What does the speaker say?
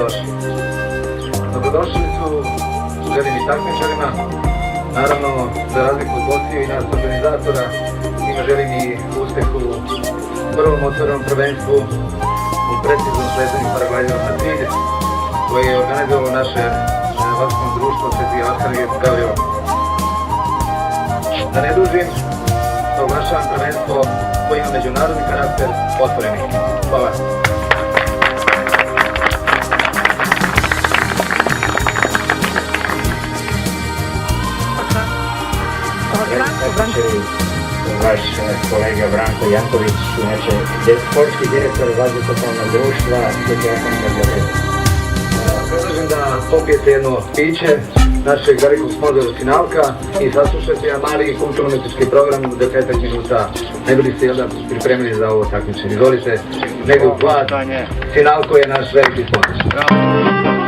dobrodošli. Dobrodošli želim i takmičarima, naravno za razliku od gostiju i nas organizatora, njima želim i uspjeh u prvom otvorenom prvenstvu u preciznom sledanju paraglajderom na cilj koje je organizovalo naše vatrogasno društvo Sveti Arhangelsk Gavriilo. Da ne dužim, oglašavam prvenstvo koje ima međunarodni karakter otvorenih. Hvala. Vaš kolega Branko Janković, inače sportski direktor vatrogasnog društva Sveti Arhangelsk Gavriilo. Predlažem da popijete jedno piće našeg velikog sponzora Sinalka i saslušajte jedan mali kulturno-umjetnički program do 15 minuta. Ne bili ste onda pripremili za ovo takmičenje. Izvolite, nego Sinalko je naš veliki sponsor.